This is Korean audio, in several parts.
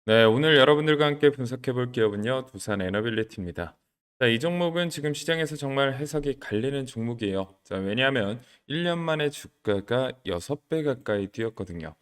네, 오늘 여러분들과 함께 분석해 볼 기업은요, 두산 에너빌리티입니다. 자, 이 종목은 지금 시장에서 정말 해석이 갈리는 종목이에요. 자, 왜냐하면 1년 만에 주가가 6배 가까이 뛰었거든요.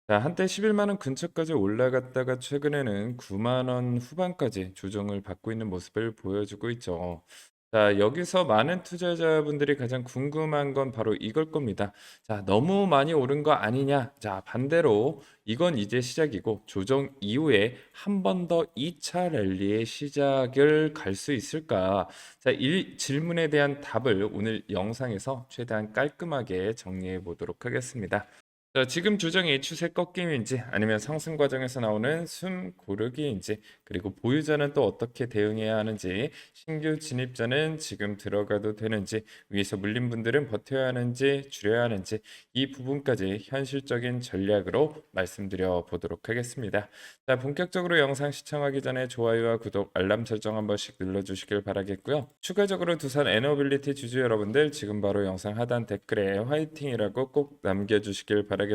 자, 한때 11만 원 근처까지 올라갔다가 최근에는 9만 원 후반까지 조정을 받고 있는 모습을 보여주고 있죠. 자, 여기서 많은 투자자분들이 가장 궁금한 건 바로 이걸 겁니다. 자, 너무 많이 오른 거 아니냐? 자, 반대로 이건 이제 시작이고 조정 이후에 한 번 더 2차 랠리의 시작을 갈 수 있을까? 자, 이 질문에 대한 답을 오늘 영상에서 최대한 깔끔하게 정리해 보도록 하겠습니다. 자, 지금 조정이 추세 꺾임인지 아니면 상승 과정에서 나오는 숨 고르기인지 그리고 보유자는 또 어떻게 대응해야 하는지 신규 진입자는 지금 들어가도 되는지 위에서 물린 분들은 버텨야 하는지 줄여야 하는지 이 부분까지 현실적인 전략으로 말씀드려 보도록 하겠습니다. 자, 본격적으로 영상 시청하기 전에 좋아요와 구독, 알람 설정 한 번씩 눌러주시길 바라겠고요. 추가적으로 두산 에너빌리티 주주 여러분들 지금 바로 영상 하단 댓글에 화이팅이라고 꼭 남겨주시길 바라겠습니다.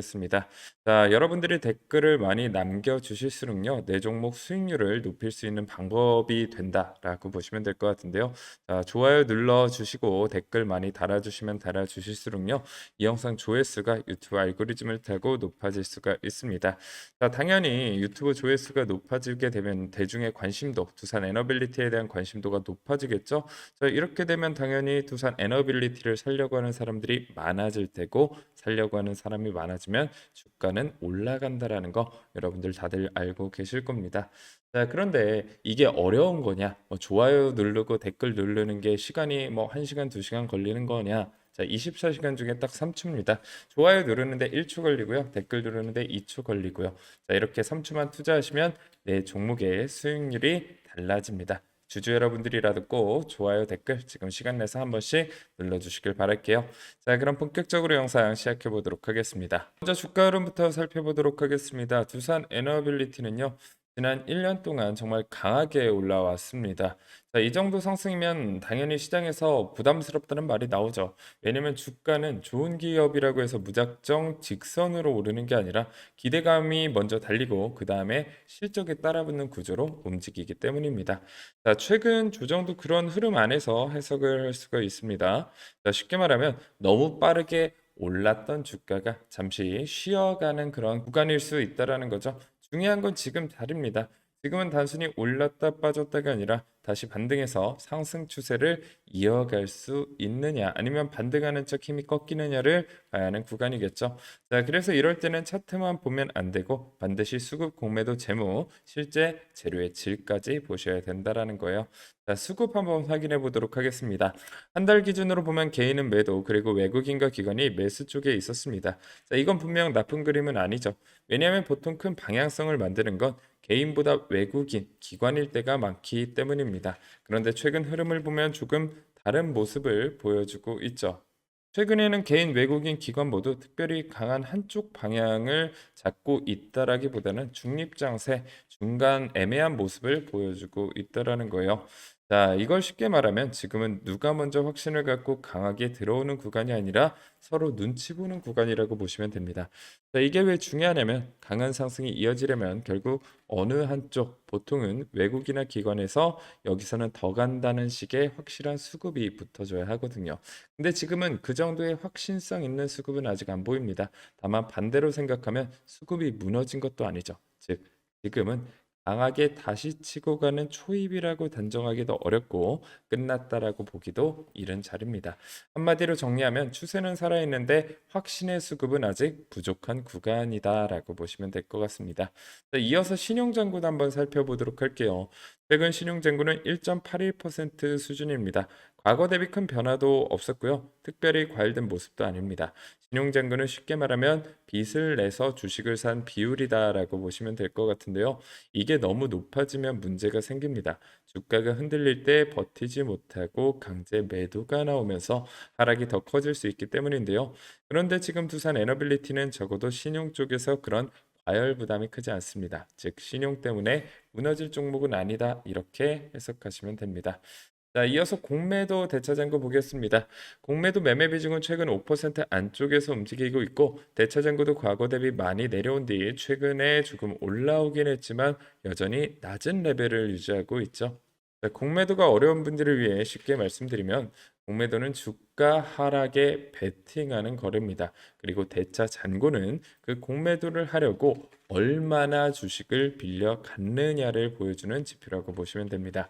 자, 여러분들이 댓글을 많이 남겨주실수록요, 내 종목 수익률을 높일 수 있는 방법이 된다라고 보시면 될 것 같은데요. 자, 좋아요 눌러주시고 댓글 많이 달아주시면 달아주실수록요, 이 영상 조회수가 유튜브 알고리즘을 타고 높아질 수가 있습니다. 자, 당연히 유튜브 조회수가 높아지게 되면 대중의 관심도, 두산 에너빌리티에 대한 관심도가 높아지겠죠. 자, 이렇게 되면 당연히 두산 에너빌리티를 살려고 하는 사람들이 많아질 테고 살려고 하는 사람이 많아지면 주가는 올라간다라는 거 여러분들 다들 알고 계실 겁니다. 자, 그런데 이게 어려운 거냐? 뭐 좋아요 누르고 댓글 누르는 게 시간이 뭐 1시간, 2시간 걸리는 거냐? 자, 24시간 중에 딱 3초입니다. 좋아요 누르는데 1초 걸리고요. 댓글 누르는데 2초 걸리고요. 자, 이렇게 3초만 투자하시면 내 종목의 수익률이 달라집니다. 주주 여러분들이라도 꼭 좋아요, 댓글 지금 시간 내서 한 번씩 눌러주시길 바랄게요. 자, 그럼 본격적으로 영상 시작해 보도록 하겠습니다. 먼저 주가 흐름부터 살펴보도록 하겠습니다. 두산 에너빌리티는요, 지난 1년 동안 정말 강하게 올라왔습니다. 자, 이 정도 상승이면 당연히 시장에서 부담스럽다는 말이 나오죠. 왜냐면 주가는 좋은 기업이라고 해서 무작정 직선으로 오르는 게 아니라 기대감이 먼저 달리고 그 다음에 실적에 따라붙는 구조로 움직이기 때문입니다. 자, 최근 조정도 그런 흐름 안에서 해석을 할 수가 있습니다. 자, 쉽게 말하면 너무 빠르게 올랐던 주가가 잠시 쉬어가는 그런 구간일 수 있다라는 거죠. 중요한 건 지금 다릅니다. 지금은 단순히 올랐다 빠졌다가 아니라 다시 반등해서 상승 추세를 이어갈 수 있느냐 아니면 반등하는 척 힘이 꺾이느냐를 봐야 하는 구간이겠죠. 자, 그래서 이럴 때는 차트만 보면 안 되고 반드시 수급 공매도 재무, 실제 재료의 질까지 보셔야 된다라는 거예요. 자, 수급 한번 확인해 보도록 하겠습니다. 한 달 기준으로 보면 개인은 매도 그리고 외국인과 기관이 매수 쪽에 있었습니다. 자, 이건 분명 나쁜 그림은 아니죠. 왜냐하면 보통 큰 방향성을 만드는 건 개인보다 외국인, 기관일 때가 많기 때문입니다. 그런데 최근 흐름을 보면 조금 다른 모습을 보여주고 있죠. 최근에는 개인, 외국인, 기관 모두 특별히 강한 한쪽 방향을 잡고 있다라기보다는 중립장세, 중간 애매한 모습을 보여주고 있다라는 거예요. 자, 이걸 쉽게 말하면 지금은 누가 먼저 확신을 갖고 강하게 들어오는 구간이 아니라 서로 눈치 보는 구간이라고 보시면 됩니다. 자, 이게 왜 중요하냐면 강한 상승이 이어지려면 결국 어느 한쪽, 보통은 외국이나 기관에서 여기서는 더 간다는 식의 확실한 수급이 붙어줘야 하거든요. 근데 지금은 그 정도의 확신성 있는 수급은 아직 안 보입니다. 다만 반대로 생각하면 수급이 무너진 것도 아니죠. 즉, 지금은 강하게 다시 치고 가는 초입이라고 단정하기도 어렵고 끝났다라고 보기도 이른 자리입니다. 한마디로 정리하면 추세는 살아있는데 확신의 수급은 아직 부족한 구간이다라고 보시면 될 것 같습니다. 자, 이어서 신용장군 한번 살펴보도록 할게요. 최근 신용장군은 1.81% 수준입니다. 과거 대비 큰 변화도 없었고요. 특별히 과열된 모습도 아닙니다. 신용장군은 쉽게 말하면 빚을 내서 주식을 산 비율이다라고 보시면 될 것 같은데요. 이게 너무 높아지면 문제가 생깁니다. 주가가 흔들릴 때 버티지 못하고 강제 매도가 나오면서 하락이 더 커질 수 있기 때문인데요. 그런데 지금 두산 에너빌리티는 적어도 신용 쪽에서 그런 과열 부담이 크지 않습니다. 즉 신용 때문에 무너질 종목은 아니다 이렇게 해석하시면 됩니다. 자, 이어서 공매도 대차장고 보겠습니다. 공매도 매매 비중은 최근 5% 안쪽에서 움직이고 있고 대차장고도 과거 대비 많이 내려온 뒤 최근에 조금 올라오긴 했지만 여전히 낮은 레벨을 유지하고 있죠. 자, 공매도가 어려운 분들을 위해 쉽게 말씀드리면 공매도는 주가 하락에 베팅하는 거래입니다. 그리고 대차 잔고는 그 공매도를 하려고 얼마나 주식을 빌려 갔느냐를 보여주는 지표라고 보시면 됩니다.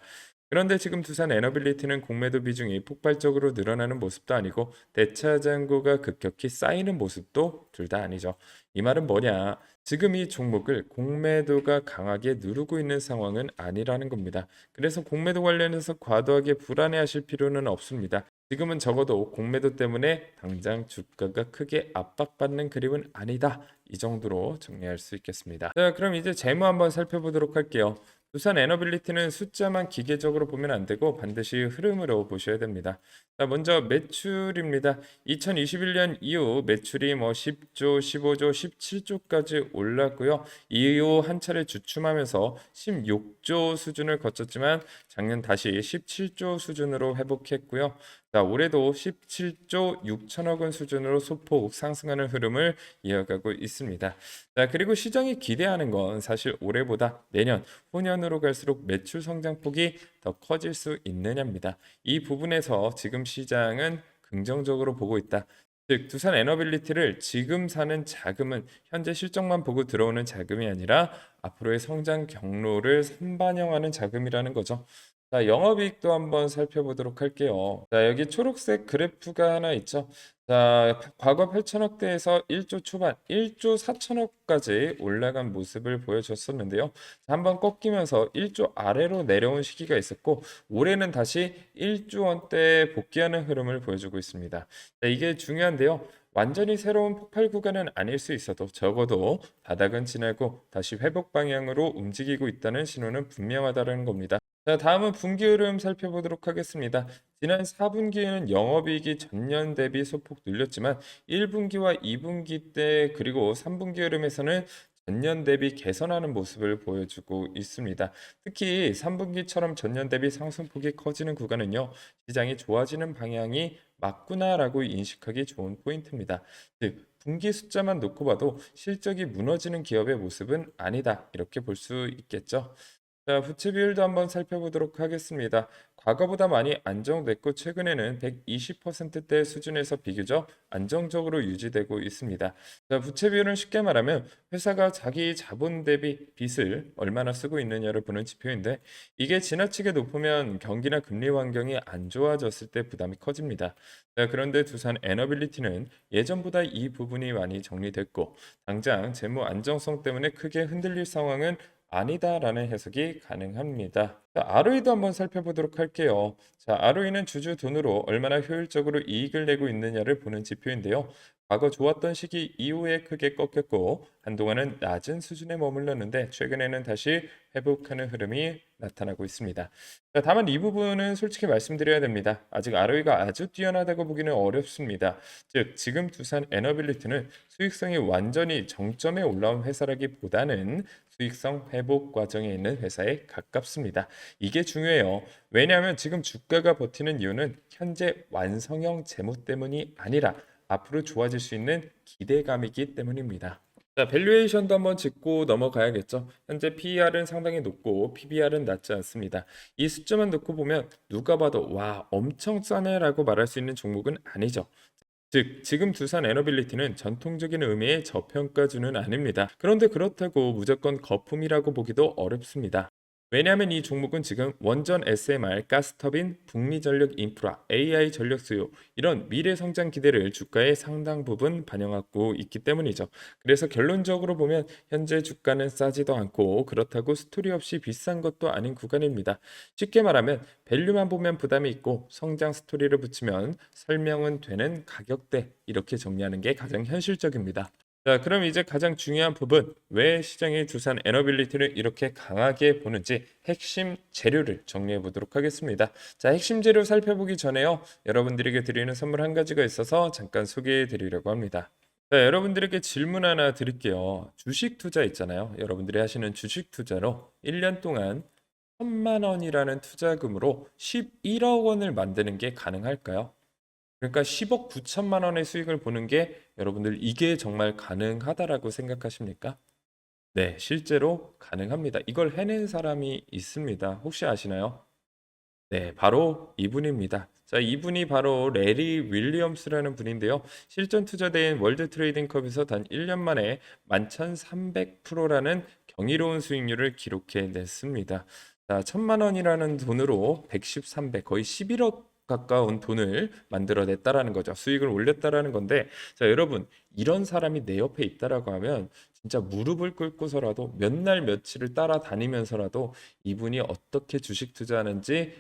그런데 지금 두산 에너빌리티는 공매도 비중이 폭발적으로 늘어나는 모습도 아니고 대차장고가 급격히 쌓이는 모습도 둘 다 아니죠. 이 말은 뭐냐? 지금 이 종목을 공매도가 강하게 누르고 있는 상황은 아니라는 겁니다. 그래서 공매도 관련해서 과도하게 불안해하실 필요는 없습니다. 지금은 적어도 공매도 때문에 당장 주가가 크게 압박받는 그림은 아니다. 이 정도로 정리할 수 있겠습니다. 자, 그럼 이제 재무 한번 살펴보도록 할게요. 두산 에너빌리티는 숫자만 기계적으로 보면 안 되고 반드시 흐름으로 보셔야 됩니다. 자, 먼저 매출입니다. 2021년 이후 매출이 10조, 15조, 17조까지 올랐고요. 이후 한 차례 주춤하면서 16조 수준을 거쳤지만 작년 다시 17조 수준으로 회복했고요. 자, 올해도 17조 6천억 원 수준으로 소폭 상승하는 흐름을 이어가고 있습니다. 자, 그리고 시장이 기대하는 건 사실 올해보다 내년, 후년으로 갈수록 매출 성장폭이 더 커질 수 있느냐입니다. 이 부분에서 지금 시장은 긍정적으로 보고 있다. 즉, 두산 에너빌리티를 지금 사는 자금은 현재 실적만 보고 들어오는 자금이 아니라 앞으로의 성장 경로를 선반영하는 자금이라는 거죠. 자, 영업이익도 한번 살펴보도록 할게요. 자, 여기 초록색 그래프가 하나 있죠. 자, 과거 8천억대에서 1조 초반, 1조 4천억까지 올라간 모습을 보여줬었는데요. 한번 꺾이면서 1조 아래로 내려온 시기가 있었고, 올해는 다시 1조 원대에 복귀하는 흐름을 보여주고 있습니다. 자, 이게 중요한데요. 완전히 새로운 폭발 구간은 아닐 수 있어도 적어도 바닥은 지나고 다시 회복 방향으로 움직이고 있다는 신호는 분명하다는 겁니다. 자, 다음은 분기 흐름 살펴보도록 하겠습니다. 지난 4분기에는 영업이익이 전년 대비 소폭 늘렸지만 1분기와 2분기 때 그리고 3분기 흐름에서는 전년 대비 개선하는 모습을 보여주고 있습니다. 특히 3분기처럼 전년 대비 상승폭이 커지는 구간은요, 시장이 좋아지는 방향이 맞구나라고 인식하기 좋은 포인트입니다. 즉, 분기 숫자만 놓고 봐도 실적이 무너지는 기업의 모습은 아니다. 이렇게 볼 수 있겠죠. 자, 부채 비율도 한번 살펴보도록 하겠습니다. 과거보다 많이 안정됐고 최근에는 120%대 수준에서 비교적 안정적으로 유지되고 있습니다. 자, 부채 비율은 쉽게 말하면 회사가 자기 자본 대비 빚을 얼마나 쓰고 있느냐를 보는 지표인데 이게 지나치게 높으면 경기나 금리 환경이 안 좋아졌을 때 부담이 커집니다. 자, 그런데 두산 에너빌리티는 예전보다 이 부분이 많이 정리됐고 당장 재무 안정성 때문에 크게 흔들릴 상황은 아니다라는 해석이 가능합니다. 자, ROE도 한번 살펴보도록 할게요. 자, ROE는 주주 돈으로 얼마나 효율적으로 이익을 내고 있느냐를 보는 지표인데요. 과거 좋았던 시기 이후에 크게 꺾였고 한동안은 낮은 수준에 머물렀는데 최근에는 다시 회복하는 흐름이 나타나고 있습니다. 자, 다만 이 부분은 솔직히 말씀드려야 됩니다. 아직 ROE가 아주 뛰어나다고 보기는 어렵습니다. 즉, 지금 두산 에너빌리티는 수익성이 완전히 정점에 올라온 회사라기보다는 수익성 회복 과정에 있는 회사에 가깝습니다. 이게 중요해요. 왜냐하면 지금 주가가 버티는 이유는 현재 완성형 재무 때문이 아니라 앞으로 좋아질 수 있는 기대감이기 때문입니다. 자, 밸류에이션도 한번 짚고 넘어가야겠죠. 현재 PER은 상당히 높고 PBR은 낮지 않습니다. 이 숫자만 놓고 보면 누가 봐도 와, 엄청 싸네라고 말할 수 있는 종목은 아니죠. 즉, 지금 두산 에너빌리티는 전통적인 의미의 저평가주는 아닙니다. 그런데 그렇다고 무조건 거품이라고 보기도 어렵습니다. 왜냐하면 이 종목은 지금 원전 SMR, 가스터빈, 북미 전력 인프라, AI 전력 수요 이런 미래 성장 기대를 주가의 상당 부분 반영하고 있기 때문이죠. 그래서 결론적으로 보면 현재 주가는 싸지도 않고 그렇다고 스토리 없이 비싼 것도 아닌 구간입니다. 쉽게 말하면 밸류만 보면 부담이 있고 성장 스토리를 붙이면 설명은 되는 가격대 이렇게 정리하는 게 가장 현실적입니다. 자, 그럼 이제 가장 중요한 부분, 왜 시장이 두산 에너빌리티를 이렇게 강하게 보는지 핵심 재료를 정리해 보도록 하겠습니다. 자, 핵심 재료 살펴보기 전에요. 여러분들에게 드리는 선물 한 가지가 있어서 잠깐 소개해 드리려고 합니다. 자, 여러분들에게 질문 하나 드릴게요. 주식 투자 있잖아요. 여러분들이 하시는 주식 투자로 1년 동안 천만 원이라는 투자금으로 11억 원을 만드는 게 가능할까요? 그러니까 10억 9천만 원의 수익을 보는 게 여러분들 이게 정말 가능하다라고 생각하십니까? 네, 실제로 가능합니다. 이걸 해낸 사람이 있습니다. 혹시 아시나요? 네, 바로 이분입니다. 자, 이분이 바로 레리 윌리엄스라는 분인데요. 실전 투자대인 월드 트레이딩컵에서 단 1년 만에 11,300%라는 경이로운 수익률을 기록해냈습니다. 자, 천만 원이라는 돈으로 113배, 거의 11억 가까운 돈을 만들어냈다라는 거죠. 수익을 올렸다라는 건데, 자, 여러분, 이런 사람이 내 옆에 있다라고 하면 진짜 무릎을 꿇고서라도 몇 날 며칠을 따라다니면서라도 이분이 어떻게 주식 투자하는지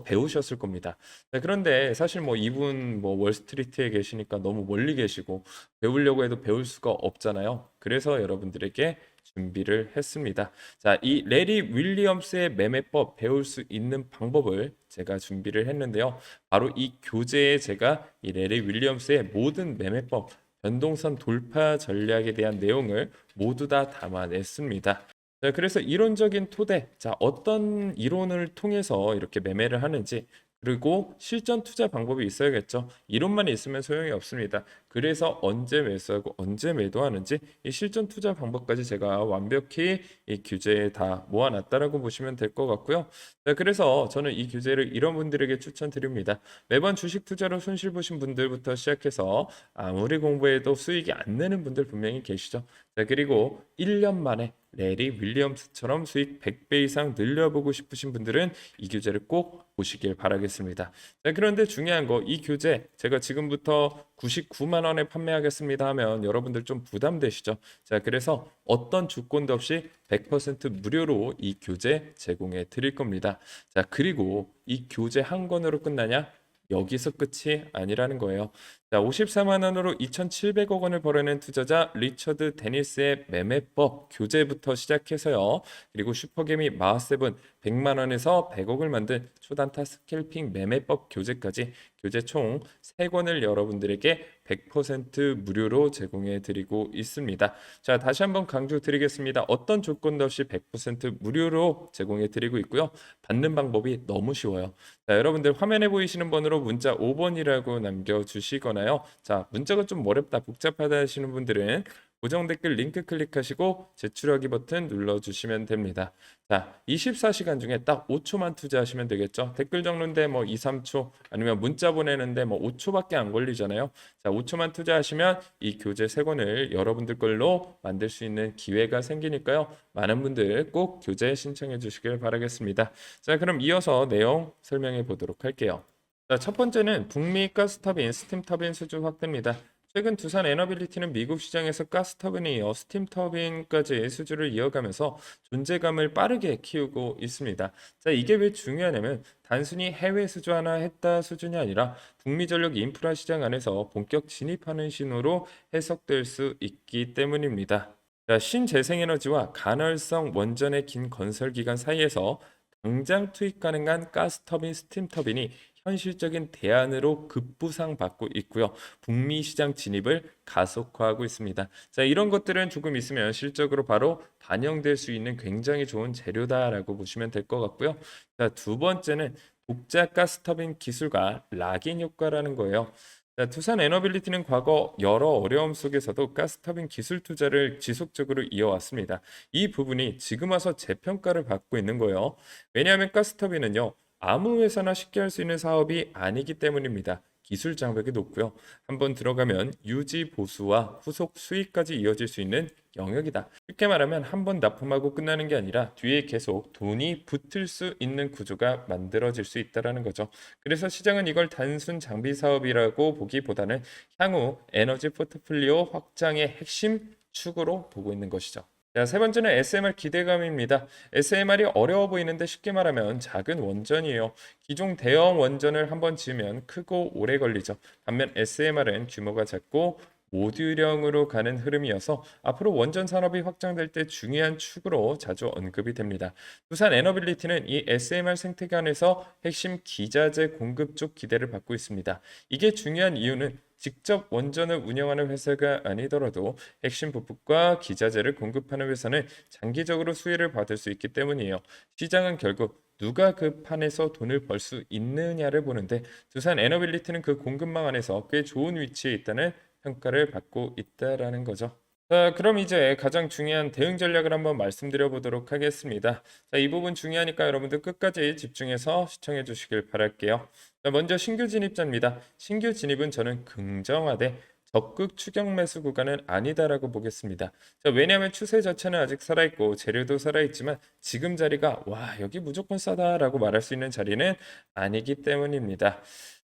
배우셨을 겁니다. 네, 그런데 사실 뭐 이분 뭐 월스트리트에 계시니까 너무 멀리 계시고 배우려고 해도 배울 수가 없잖아요. 그래서 여러분들에게 준비를 했습니다. 자, 이 레리 윌리엄스의 매매법 배울 수 있는 방법을 제가 준비를 했는데요. 바로 이 교재에 제가 이 레리 윌리엄스의 모든 매매법, 변동선 돌파 전략에 대한 내용을 모두 다 담아냈습니다. 자, 그래서 이론적인 토대, 자, 어떤 이론을 통해서 이렇게 매매를 하는지, 그리고 실전 투자 방법이 있어야겠죠. 이론만 있으면 소용이 없습니다. 그래서 언제 매수하고 언제 매도하는지 이 실전 투자 방법까지 제가 완벽히 이 규제에 다 모아놨다라고 보시면 될 것 같고요. 자, 그래서 저는 이 규제를 이런 분들에게 추천드립니다. 매번 주식 투자로 손실 보신 분들부터 시작해서 아무리 공부해도 수익이 안 내는 분들 분명히 계시죠. 자, 그리고 1년 만에 레리 윌리엄스처럼 수익 100배 이상 늘려보고 싶으신 분들은 이 교재를 꼭 보시길 바라겠습니다. 자, 그런데 중요한 거 이 교재 제가 지금부터 99만 원에 판매하겠습니다 하면 여러분들 좀 부담되시죠? 자, 그래서 어떤 조건도 없이 100% 무료로 이 교재 제공해 드릴 겁니다. 자, 그리고 이 교재 한 권으로 끝나냐? 여기서 끝이 아니라는 거예요. 자, 54만 원으로 2,700억 원을 벌어낸 투자자 리처드 데니스의 매매법 교재부터 시작해서요. 그리고 슈퍼개미 마하세븐 100만 원에서 100억을 만든 초단타 스캘핑 매매법 교재까지 교재 총 3권을 여러분들에게 100% 무료로 제공해 드리고 있습니다. 자, 다시 한번 강조 드리겠습니다. 어떤 조건도 없이 100% 무료로 제공해 드리고 있고요. 받는 방법이 너무 쉬워요. 자, 여러분들 화면에 보이시는 번호로 문자 5번이라고 남겨주시거나요. 자, 문자가 좀 어렵다, 복잡하다 하시는 분들은 고정 댓글 링크 클릭하시고 제출하기 버튼 눌러주시면 됩니다. 자, 24시간 중에 딱 5초만 투자하시면 되겠죠. 댓글 적는데 뭐 2, 3초 아니면 문자 보내는데 뭐 5초밖에 안 걸리잖아요. 자, 5초만 투자하시면 이 교재 3권을 여러분들 걸로 만들 수 있는 기회가 생기니까요. 많은 분들 꼭 교재 신청해 주시길 바라겠습니다. 자, 그럼 이어서 내용 설명해 보도록 할게요. 자, 첫 번째는 북미 가스터빈, 스팀터빈 수주 확대입니다. 최근 두산 에너빌리티는 미국 시장에서 가스터빈에 이어 스팀터빈까지 수주를 이어가면서 존재감을 빠르게 키우고 있습니다. 자, 이게 왜 중요하냐면 단순히 해외 수주 하나 했다 수준이 아니라 북미 전력 인프라 시장 안에서 본격 진입하는 신호로 해석될 수 있기 때문입니다. 자, 신재생에너지와 간헐성 원전의 긴 건설 기간 사이에서 당장 투입 가능한 가스터빈, 스팀터빈이 현실적인 대안으로 급부상받고 있고요. 북미 시장 진입을 가속화하고 있습니다. 자, 이런 것들은 조금 있으면 실적으로 바로 반영될 수 있는 굉장히 좋은 재료다라고 보시면 될 것 같고요. 자, 두 번째는 독자 가스터빈 기술과 락인 효과라는 거예요. 자, 두산 에너빌리티는 과거 여러 어려움 속에서도 가스터빈 기술 투자를 지속적으로 이어왔습니다. 이 부분이 지금 와서 재평가를 받고 있는 거예요. 왜냐하면 가스터빈은요, 아무 회사나 쉽게 할 수 있는 사업이 아니기 때문입니다. 기술 장벽이 높고요. 한번 들어가면 유지 보수와 후속 수익까지 이어질 수 있는 영역이다. 쉽게 말하면 한번 납품하고 끝나는 게 아니라 뒤에 계속 돈이 붙을 수 있는 구조가 만들어질 수 있다는 거죠. 그래서 시장은 이걸 단순 장비 사업이라고 보기보다는 향후 에너지 포트폴리오 확장의 핵심 축으로 보고 있는 것이죠. 자, 세 번째는 SMR 기대감입니다. SMR이 어려워 보이는데 쉽게 말하면 작은 원전이에요. 기존 대형 원전을 한번 지으면 크고 오래 걸리죠. 반면 SMR은 규모가 작고 모듈형으로 가는 흐름이어서 앞으로 원전 산업이 확장될 때 중요한 축으로 자주 언급이 됩니다. 두산 에너빌리티는 이 SMR 생태계 안에서 핵심 기자재 공급 쪽 기대를 받고 있습니다. 이게 중요한 이유는 직접 원전을 운영하는 회사가 아니더라도 핵심 부품과 기자재를 공급하는 회사는 장기적으로 수혜를 받을 수 있기 때문이에요. 시장은 결국 누가 그 판에서 돈을 벌 수 있느냐를 보는데 두산 에너빌리티는 그 공급망 안에서 꽤 좋은 위치에 있다는 평가를 받고 있다라는 거죠. 자, 그럼 이제 가장 중요한 대응 전략을 한번 말씀드려 보도록 하겠습니다. 자, 이 부분 중요하니까 여러분들 끝까지 집중해서 시청해 주시길 바랄게요. 자, 먼저 신규 진입자입니다. 신규 진입은 저는 긍정하되 적극 추격 매수 구간은 아니다라고 보겠습니다. 자, 왜냐하면 추세 자체는 아직 살아있고 재료도 살아있지만 지금 자리가 와 여기 무조건 싸다라고 말할 수 있는 자리는 아니기 때문입니다.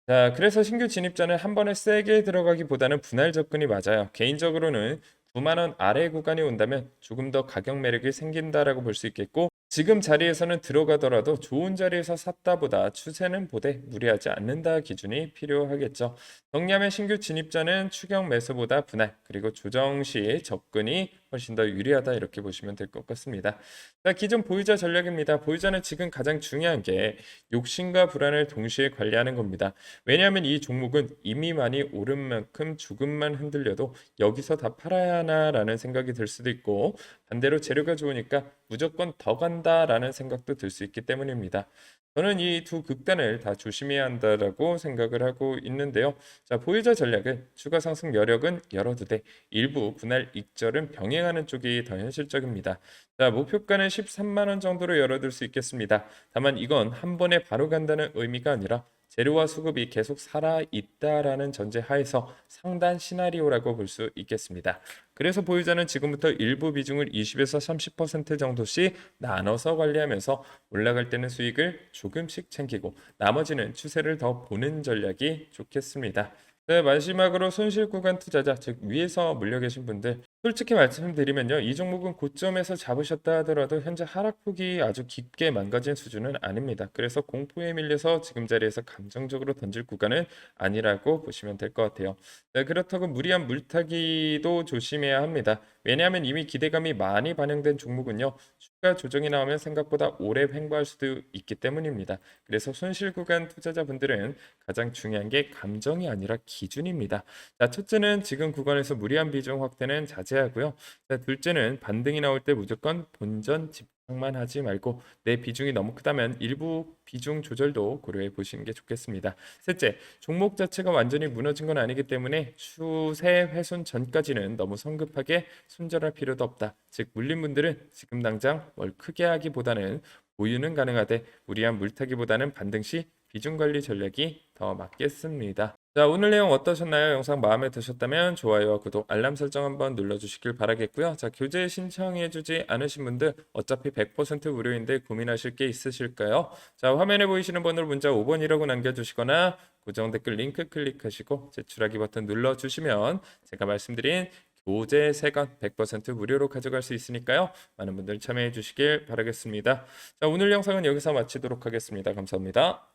자, 그래서 신규 진입자는 한 번에 세게 들어가기보다는 분할 접근이 맞아요. 개인적으로는 9만 원 아래 구간이 온다면 조금 더 가격 매력이 생긴다라고 볼 수 있겠고 지금 자리에서는 들어가더라도 좋은 자리에서 샀다보다 추세는 보되 무리하지 않는다 기준이 필요하겠죠. 정리하면 신규 진입자는 추격 매수보다 분할 그리고 조정 시 접근이 훨씬 더 유리하다 이렇게 보시면 될 것 같습니다. 자, 기존 보유자 전략입니다. 보유자는 지금 가장 중요한 게 욕심과 불안을 동시에 관리하는 겁니다. 왜냐하면 이 종목은 이미 많이 오른 만큼 조금만 흔들려도 여기서 다 팔아야 하나라는 생각이 들 수도 있고 반대로 재료가 좋으니까 무조건 더 간다라는 생각도 들 수 있기 때문입니다. 저는 이 두 극단을 다 조심해야 한다라고 생각을 하고 있는데요. 자, 보유자 전략은 추가 상승 여력은 열어두되 일부 분할 익절은 병행하는 쪽이 더 현실적입니다. 자, 목표가는 13만 원 정도로 열어둘 수 있겠습니다. 다만 이건 한 번에 바로 간다는 의미가 아니라 재료와 수급이 계속 살아있다라는 전제 하에서 상단 시나리오라고 볼 수 있겠습니다. 그래서 보유자는 지금부터 일부 비중을 20에서 30% 정도씩 나눠서 관리하면서 올라갈 때는 수익을 조금씩 챙기고 나머지는 추세를 더 보는 전략이 좋겠습니다. 네, 마지막으로 손실 구간 투자자, 즉 위에서 물려 계신 분들 솔직히 말씀드리면요. 이 종목은 고점에서 잡으셨다 하더라도 현재 하락폭이 아주 깊게 망가진 수준은 아닙니다. 그래서 공포에 밀려서 지금 자리에서 감정적으로 던질 구간은 아니라고 보시면 될 것 같아요. 네, 그렇다고 무리한 물타기도 조심해야 합니다. 왜냐하면 이미 기대감이 많이 반영된 종목은요. 추가 조정이 나오면 생각보다 오래 횡보할 수도 있기 때문입니다. 그래서 손실 구간 투자자분들은 가장 중요한 게 감정이 아니라 기준입니다. 자, 첫째는 지금 구간에서 무리한 비중 확대는 자제하고요. 자, 둘째는 반등이 나올 때 무조건 본전 집중만 하지 말고 내 비중이 너무 크다면 일부 비중 조절도 고려해 보시는 게 좋겠습니다. 셋째, 종목 자체가 완전히 무너진 건 아니기 때문에 추세 훼손 전까지는 너무 성급하게 손절할 필요도 없다. 즉 물린 분들은 지금 당장 뭘 크게 하기보다는 보유는 가능하되 무리한 물타기보다는 반등 시 비중 관리 전략이 더 맞겠습니다. 자, 오늘 내용 어떠셨나요? 영상 마음에 드셨다면 좋아요와 구독, 알람 설정 한번 눌러주시길 바라겠고요. 자, 교재 신청해주지 않으신 분들 어차피 100% 무료인데 고민하실 게 있으실까요? 자, 화면에 보이시는 번호로 문자 5번이라고 남겨주시거나 고정 댓글 링크 클릭하시고 제출하기 버튼 눌러주시면 제가 말씀드린 교재 3권 100% 무료로 가져갈 수 있으니까요. 많은 분들 참여해 주시길 바라겠습니다. 자, 오늘 영상은 여기서 마치도록 하겠습니다. 감사합니다.